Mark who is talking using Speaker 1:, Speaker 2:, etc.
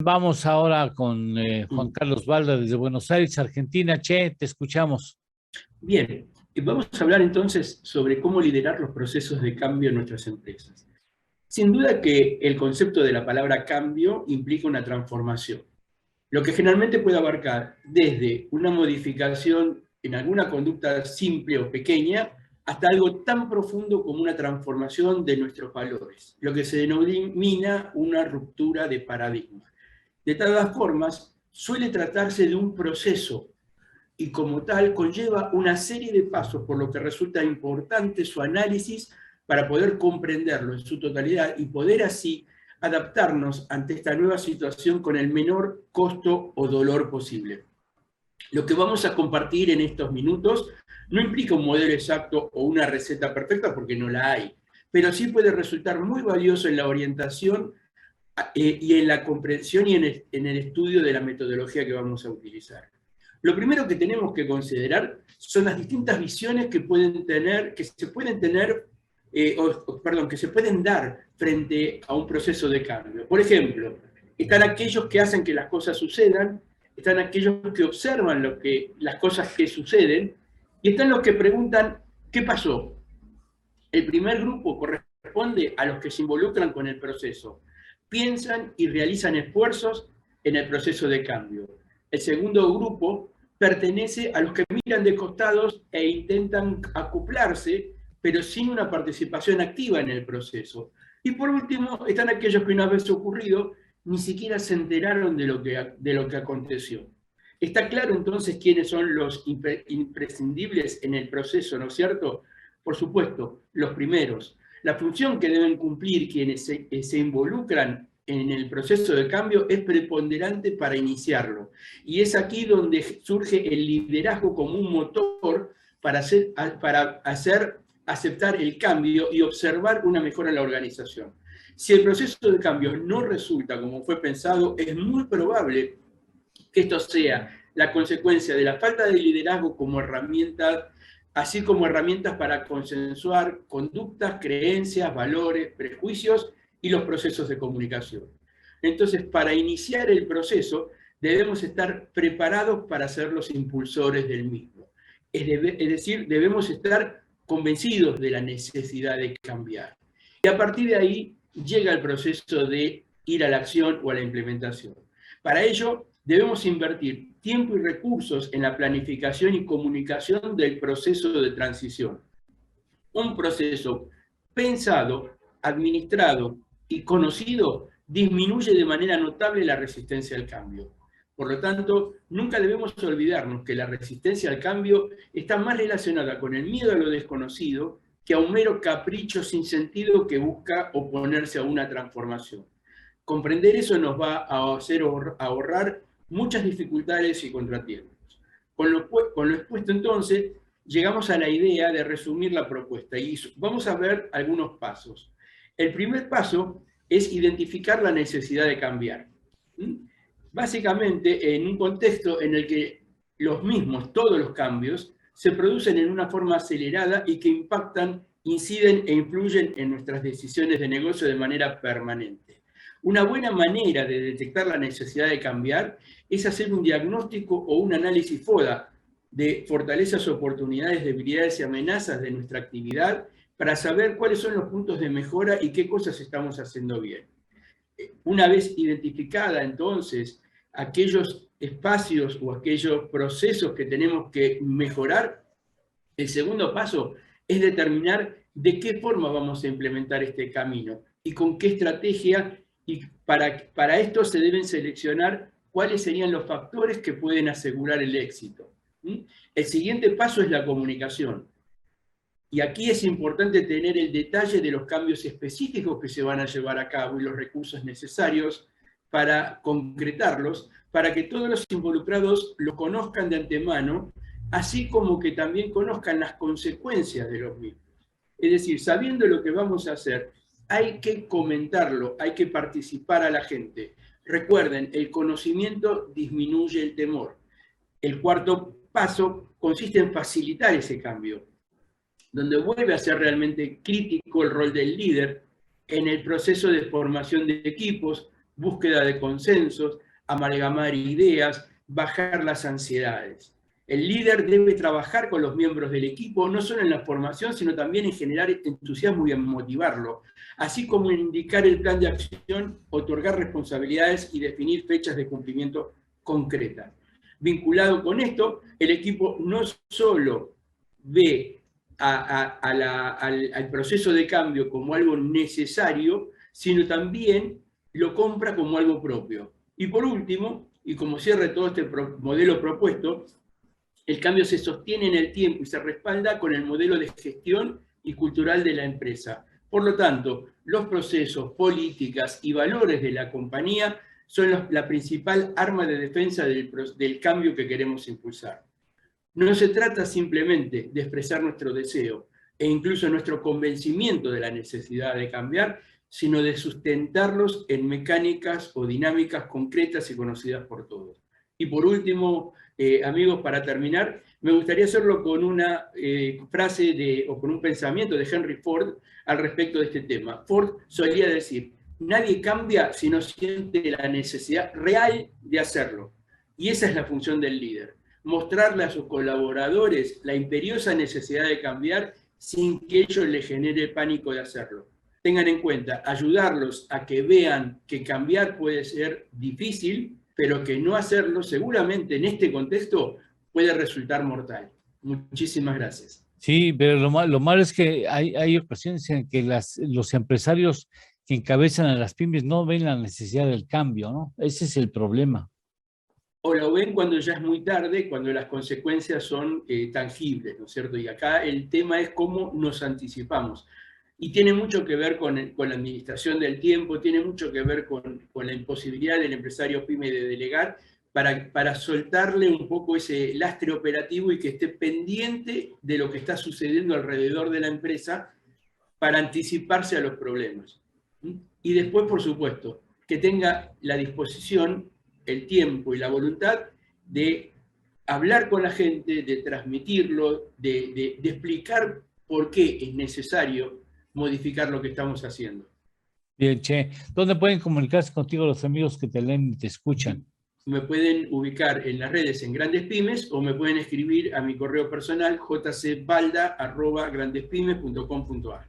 Speaker 1: Vamos ahora con Juan Carlos Balda desde Buenos Aires, Argentina. Che, te escuchamos.
Speaker 2: Bien, vamos a hablar entonces sobre cómo liderar los procesos de cambio en nuestras empresas. Sin duda que el concepto de la palabra cambio implica una transformación, lo que generalmente puede abarcar desde una modificación en alguna conducta simple o pequeña hasta algo tan profundo como una transformación de nuestros valores, lo que se denomina una ruptura de paradigma. De todas formas, suele tratarse de un proceso y como tal conlleva una serie de pasos, por lo que resulta importante su análisis para poder comprenderlo en su totalidad y poder así adaptarnos ante esta nueva situación con el menor costo o dolor posible. Lo que vamos a compartir en estos minutos no implica un modelo exacto o una receta perfecta porque no la hay, pero sí puede resultar muy valioso en la orientación y en la comprensión y en el estudio de la metodología que vamos a utilizar. Lo primero que tenemos que considerar son las distintas visiones que se pueden dar frente a un proceso de cambio. Por ejemplo, están aquellos que hacen que las cosas sucedan, están aquellos que observan las cosas que suceden, y están los que preguntan, ¿qué pasó? El primer grupo corresponde a los que se involucran con el proceso, piensan y realizan esfuerzos en el proceso de cambio. El segundo grupo pertenece a los que miran de costados e intentan acoplarse, pero sin una participación activa en el proceso. Y por último, están aquellos que una vez ocurrido, ni siquiera se enteraron de lo que aconteció. Está claro entonces quiénes son los imprescindibles en el proceso, ¿no es cierto? Por supuesto, los primeros. La función que deben cumplir quienes se involucran en el proceso de cambio es preponderante para iniciarlo. Y es aquí donde surge el liderazgo como un motor para hacer aceptar el cambio y observar una mejora en la organización. Si el proceso de cambio no resulta como fue pensado, es muy probable que esto sea la consecuencia de la falta de liderazgo como herramienta, así como herramientas para consensuar conductas, creencias, valores, prejuicios y los procesos de comunicación. Entonces, para iniciar el proceso, debemos estar preparados para ser los impulsores del mismo. Es decir, debemos estar convencidos de la necesidad de cambiar. Y a partir de ahí llega el proceso de ir a la acción o a la implementación. Para ello, debemos invertir tiempo y recursos en la planificación y comunicación del proceso de transición. Un proceso pensado, administrado y conocido disminuye de manera notable la resistencia al cambio. Por lo tanto, nunca debemos olvidarnos que la resistencia al cambio está más relacionada con el miedo a lo desconocido que a un mero capricho sin sentido que busca oponerse a una transformación. Comprender eso nos va a hacer ahorrar muchas dificultades y contratiempos. Con lo expuesto entonces, llegamos a la idea de resumir la propuesta y vamos a ver algunos pasos. El primer paso es identificar la necesidad de cambiar. Básicamente, en un contexto en el que todos los cambios, se producen en una forma acelerada y que impactan, inciden e influyen en nuestras decisiones de negocio de manera permanente. Una buena manera de detectar la necesidad de cambiar es hacer un diagnóstico o un análisis FODA de fortalezas, oportunidades, debilidades y amenazas de nuestra actividad para saber cuáles son los puntos de mejora y qué cosas estamos haciendo bien. Una vez identificada entonces aquellos espacios o aquellos procesos que tenemos que mejorar, el segundo paso es determinar de qué forma vamos a implementar este camino y con qué estrategia, y para esto se deben seleccionar cuáles serían los factores que pueden asegurar el éxito. El siguiente paso es la comunicación. Y aquí es importante tener el detalle de los cambios específicos que se van a llevar a cabo y los recursos necesarios para concretarlos, para que todos los involucrados lo conozcan de antemano, así como que también conozcan las consecuencias de los mismos. Es decir, sabiendo lo que vamos a hacer, hay que comentarlo, hay que participar a la gente. Recuerden, el conocimiento disminuye el temor. El cuarto paso consiste en facilitar ese cambio, donde vuelve a ser realmente crítico el rol del líder en el proceso de formación de equipos, búsqueda de consensos, amalgamar ideas, bajar las ansiedades. El líder debe trabajar con los miembros del equipo, no solo en la formación, sino también en generar entusiasmo y en motivarlo, así como en indicar el plan de acción, otorgar responsabilidades y definir fechas de cumplimiento concretas. Vinculado con esto, el equipo no solo ve al proceso de cambio como algo necesario, sino también lo compra como algo propio. Y por último, y como cierre todo este modelo propuesto, el cambio se sostiene en el tiempo y se respalda con el modelo de gestión y cultural de la empresa. Por lo tanto, los procesos, políticas y valores de la compañía son la principal arma de defensa del cambio que queremos impulsar. No se trata simplemente de expresar nuestro deseo e incluso nuestro convencimiento de la necesidad de cambiar, sino de sustentarlos en mecánicas o dinámicas concretas y conocidas por todos. Y por último, amigos, para terminar, me gustaría hacerlo con una frase o con un pensamiento de Henry Ford al respecto de este tema. Ford solía decir: nadie cambia si no siente la necesidad real de hacerlo. Y esa es la función del líder: mostrarle a sus colaboradores la imperiosa necesidad de cambiar sin que ello les genere pánico de hacerlo. Tengan en cuenta, ayudarlos a que vean que cambiar puede ser difícil, pero que no hacerlo seguramente en este contexto puede resultar mortal. Muchísimas gracias.
Speaker 1: Sí, pero lo malo es que hay ocasiones en que los empresarios que encabezan a las pymes no ven la necesidad del cambio, ¿no? Ese es el problema.
Speaker 2: O lo ven cuando ya es muy tarde, cuando las consecuencias son tangibles, ¿no es cierto? Y acá el tema es cómo nos anticipamos. Y tiene mucho que ver con la administración del tiempo, tiene mucho que ver con la imposibilidad del empresario pyme de delegar para soltarle un poco ese lastre operativo y que esté pendiente de lo que está sucediendo alrededor de la empresa para anticiparse a los problemas. Y después, por supuesto, que tenga la disposición, el tiempo y la voluntad de hablar con la gente, de transmitirlo, de explicar por qué es necesario modificar lo que estamos haciendo.
Speaker 1: Bien, Che. ¿Dónde pueden comunicarse contigo los amigos que te leen y te escuchan?
Speaker 2: Me pueden ubicar en las redes en Grandes Pymes o me pueden escribir a mi correo personal jcbalda@grandespymes.com.ar.